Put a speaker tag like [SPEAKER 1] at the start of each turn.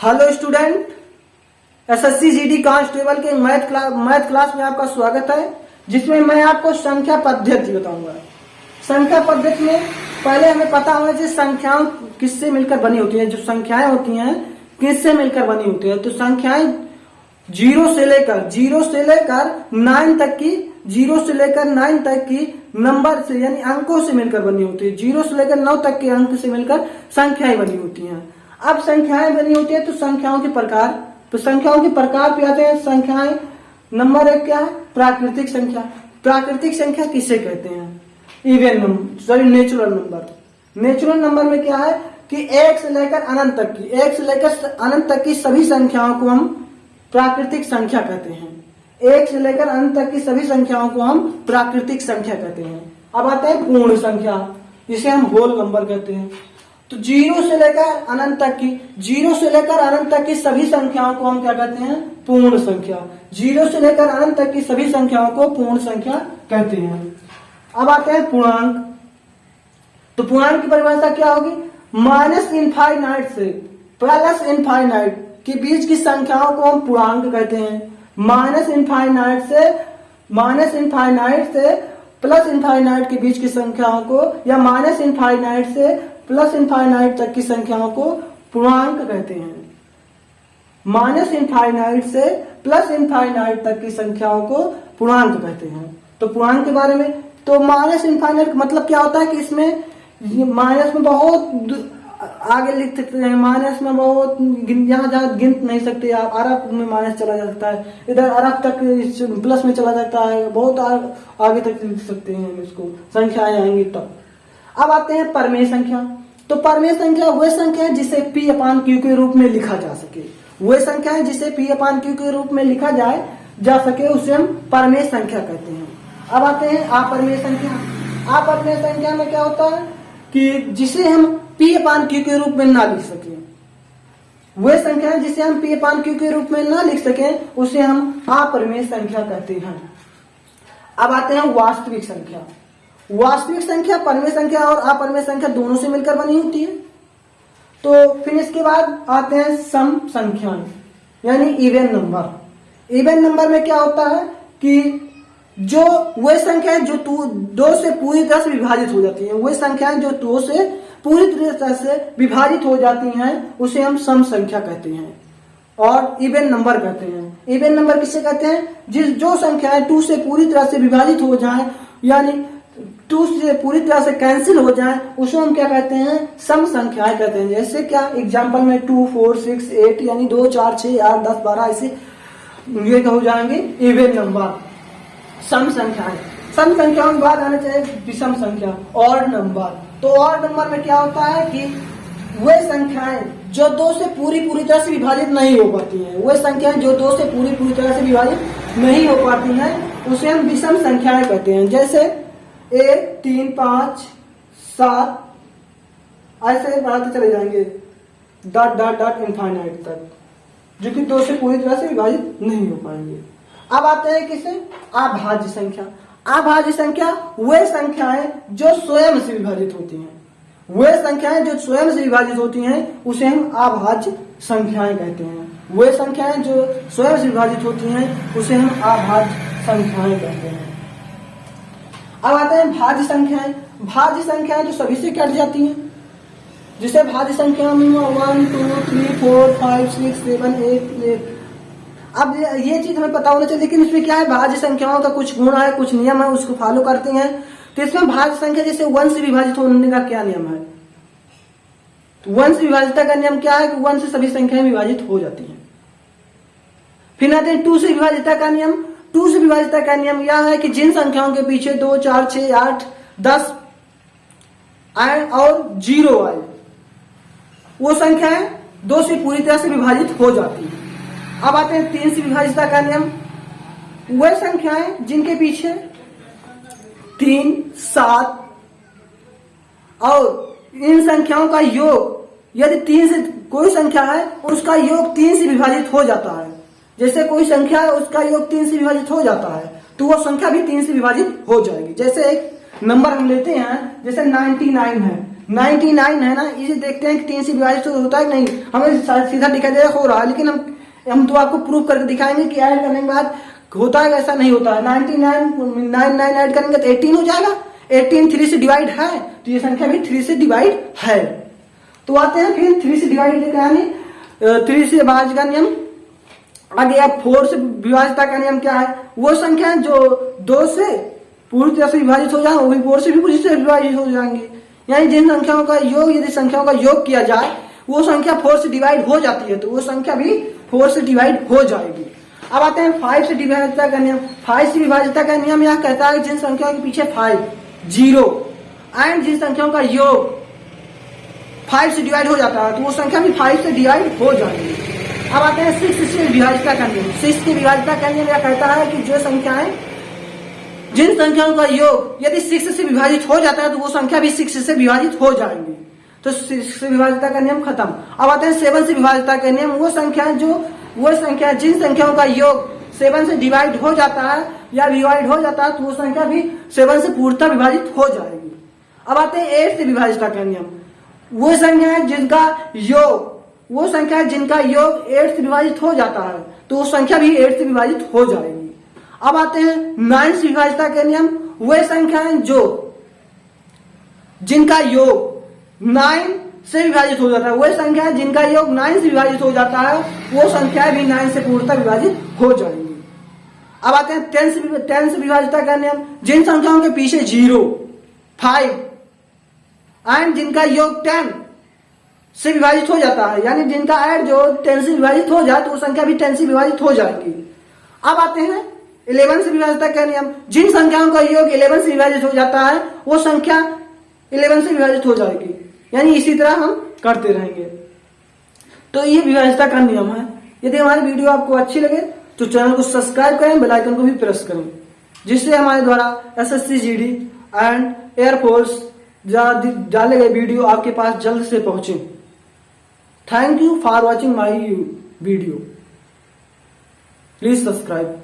[SPEAKER 1] Hello student, SSC GD constable के math class में आपका स्वागत है, जिसमें मैं आपको संख्या पद्धति बताऊंगा। संख्या पद्धति में पहले हमें पता होना चाहिए संख्याएं किससे मिलकर बनी होती हैं। जो संख्याएं होती हैं किससे मिलकर बनी होती है, तो संख्याएं जीरो से लेकर 9 तक की, 0 से लेकर 9 तक की नंबर से यानी अंकों से मिलकर बनी होती है। 0 से लेकर 9 तक के अंक से मिलकर संख्याएं बनी होती हैं। अब संख्याएं बनी होती है तो संख्याओं के प्रकार, पे आते हैं। संख्याएं नंबर एक क्या है? प्राकृतिक संख्या। प्राकृतिक संख्या किसे कहते हैं? Even number, sorry natural number. Natural number में क्या है कि 1 से लेकर अनंत तक की सभी संख्याओं को हम प्राकृतिक संख्या कहते हैं। 1 से लेकर अनंत तक की सभी संख्याओं को हम प्राकृतिक संख्या कहते हैं। अब आते हैं पूर्ण संख्या, जिसे हम होल नंबर कहते हैं। तो 0 से लेकर अनंत तक की सभी संख्याओं को हम क्या कहते हैं? पूर्ण संख्या। 0 से लेकर अनंत तक की सभी संख्याओं को पूर्ण संख्या कहते हैं। अब आते हैं पूर्णांक। तो पूर्णांक की परिभाषा क्या होगी? माइनस इनफाइनाइट से प्लस इनफाइनाइट के बीच की संख्याओं को हम पूर्णांक कहते हैं। माइनस इनफाइनाइट से प्लस इनफाइनाइट के बीच की संख्याओं को, या माइनस इनफाइनाइट से प्लस इनफाइनाइट तक की संख्याओं को पूर्णांक कहते हैं। माइनस इनफाइनाइट से प्लस इनफाइनाइट तक की संख्याओं को पूर्णांक कहते हैं। तो पूर्णांक के बारे में, तो माइनस इनफाइनाइट मतलब क्या होता है कि इसमें माइनस में बहुत आगे लिख सकते हैं। माइनस में बहुत यहाँ जहाँ गिन नहीं सकते आप, अरब में माइनस चला जा सकता है, इधर अरब तक प्लस में चला जाता है, बहुत आगे तक लिख सकते हैं इसको, संख्याएं आएंगी तब। अब आते हैं परमेय संख्या। तो परमेय संख्या वह संख्या है जिसे P/Q के रूप में लिखा जा सके। वह संख्या है जिसे P/Q के रूप में लिखा जा सके, उसे हम परमेय संख्या कहते हैं। अब आते हैं अपरमेय संख्या। अपरमेय संख्या में क्या होता है कि जिसे हम P/Q के रूप में ना लिख सके। वह संख्या है जिसे हम P/Q के रूप में ना लिख सके, उसे हम अपरमेय संख्या कहते हैं। अब आते हैं वास्तविक संख्या। वास्तविक संख्या परमेय संख्या और अपरमेय संख्या दोनों से मिलकर बनी होती है। तो फिर इसके बाद आते हैं सम संख्याएं, यानी इवन नंबर। इवन नंबर में क्या होता है कि जो वह संख्या है जो 2 से पूरी तरह से विभाजित हो जाती है, वह संख्याएं जो 2 से पूरी तरह से विभाजित हो जाती हैं, उसे हम सम संख्या कहते हैं और इवन नंबर कहते हैं। इवन नंबर किसे कहते हैं? जो संख्याएं 2 से पूरी तरह से विभाजित हो जाएं, यानी 2 से पूरी तरह से कैंसिल हो जाए, उसे हम क्या कहते हैं? सम संख्याएं कहते हैं। जैसे क्या एग्जांपल में 2, 4, 6, 8 यानी 2, 4, 6, 8, 10, 12 ऐसे ये हो जाएंगे इवन नंबर, सम संख्याएं। सम संख्याओं के बाद आना चाहिए विषम संख्या, ऑड नंबर। तो ऑड नंबर में क्या होता है कि वह संख्याएं जो 2 से पूरी तरह से विभाजित नहीं हो पाती हैं, वह संख्याएं जो 2 से पूरी तरह से विभाजित नहीं हो पाती हैं, उसे हम विषम संख्याएं कहते हैं। जैसे 1, 3, 5, 7 ऐसे बढ़ाते चले जाएंगे डॉट डॉट डॉट इनफाइनाइट तक, जो कि 2 से पूरी तरह से विभाजित नहीं हो पाएंगे। अब आते हैं किसे? अभाज्य संख्या। अभाज्य संख्या वह संख्याएं जो स्वयं से विभाजित होती हैं। वह संख्याएं जो स्वयं से विभाजित होती हैं, उसे हम अभाज्य संख्याएं कहते हैं। वह संख्याएं जो स्वयं से विभाजित होती हैं, उसे हम अभाज्य संख्याएं कहते हैं। अब आते हैं भाज्य संख्याएं। भाज्य संख्याएं जो सभी से कट जाती हैं, जिसे भाज्य संख्या में 1, 2, 3, 4, 5, 6, 7, 8। अब ये चीज हमें पता होना चाहिए, लेकिन इसमें क्या है, भाज्य संख्याओं का कुछ गुण है, कुछ नियम है, उसको फॉलो करते हैं। तो इसमें भाज्य संख्या जैसे 1 से विभाजित होने का क्या नियम है? तो 1 से विभाजितता का नियम क्या है कि 1 से सभी संख्याएं विभाजित हो जाती हैं। फिर आते हैं 2 से विभाजितता का नियम। 2 से विभाजितता का नियम यह है कि जिन संख्याओं के पीछे 2, 4, 6, 8, 10 आए और 0 आए, वो संख्याएं 2 से पूरी तरह से विभाजित हो जाती है। अब आते हैं 3 से विभाजितता का नियम। वह संख्याएं जिनके पीछे 3, 7 और इन संख्याओं का योग, यदि 3 से कोई संख्या है उसका योग 3 से विभाजित हो जाता है, जैसे कोई संख्या है उसका योग 3 से विभाजित हो जाता है, तो वो संख्या भी 3 से विभाजित हो जाएगी। जैसे एक नंबर हम लेते हैं, जैसे 99 है, 99 है ना, इसे देखते हैं कि 3 से विभाजित होता है कि नहीं। हमें सीधा दिखाई दे रहा हो रहा है, लेकिन हम तो आपको प्रूफ करके दिखाएंगे कि ऐड करने के बाद होता है ऐसा नहीं होता है। 99 ऐड करेंगे तो 18 हो जाएगा। 18 3 से डिवाइड है तो ये संख्या भी 3 से डिवाइड है। तो आते हैं फिर 3 से डिवाइड यानी 3 से विभाज्य का नियम। आगे अब 4 से विभाज्यता का नियम क्या है? वो संख्या जो 2 से पूरी तरह से विभाजित हो जाए वो भी 4 से भी पूरी तरह से विभाजित हो जाएंगे। यानी जिन संख्याओं का योग, यदि संख्याओं का योग किया जाए वो संख्या 4 से डिवाइड हो जाती है तो वो संख्या भी 4 से डिवाइड हो जाएगी। अब आते हैं 5 से विभाज्यता का नियम। 5 से विभाज्यता का नियम यह कहता है जिन संख्याओं के पीछे 5 0 एंड जिन संख्याओं का योग 5 से डिवाइड हो जाता है तो वो संख्या भी 5 से डिवाइड हो जाएगी। अब आते हैं 6 से विभाज्यता का नियम। 6 की विभाज्यता का नियम यह कहता है कि जो संख्याएं, जिन संख्याओं का योग यदि 6 से विभाजित हो जाता है तो वो संख्या भी 6 से विभाजित हो जाएंगी। तो 6 से विभाज्यता का नियम खत्म। अब आते हैं 7 से विभाज्यता का नियम। वो संख्या जिन संख्याओं का योग 7 से डिवाइड हो जाता है या डिवाइड हो जाता है तो वो संख्या भी 7 से पूर्णतः विभाजित हो जाएगी। अब आते हैं 8 से विभाज्यता का नियम। वो संख्या जिनका योग 8 से विभाजित हो जाता है तो वो संख्या भी 8 से विभाजित हो जाएगी। अब आते हैं 9 से विभाज्यता के नियम। वे संख्याएं जिनका योग 9 से विभाजित हो जाता है, वह संख्या जिनका योग 9 से विभाजित हो जाता है वो संख्याएं भी 9 से पूर्णतः विभाजित हो जाएंगी। अब आते हैं 10 से विभाज्यता का नियम। जिन संख्याओं के पीछे 0 5 एंड जिनका योग 10 से विभाजित हो जाता है, यानी जिनका ऐड जो 10 से विभाजित हो जाए तो वो संख्या भी 10 से विभाजित हो जाएगी। अब आते हैं 11 से विभाज्यता का नियम। जिन संख्याओं का योग 11 से विभाजित हो जाता है वो संख्या 11 से विभाजित हो जाएगी। यानी इसी तरह हम करते रहेंगे। तो ये विभाज्यता का नियम है। यदि हमारी वीडियो आपको अच्छी लगे तो चैनल को सब्सक्राइब करें, बेल आइकन को भी प्रेस करें, जिससे हमारे द्वारा SSC GD एंड एयरफोर्स डाले गए वीडियो आपके पास जल्द से पहुंचे। Thank you for watching my video. Please subscribe.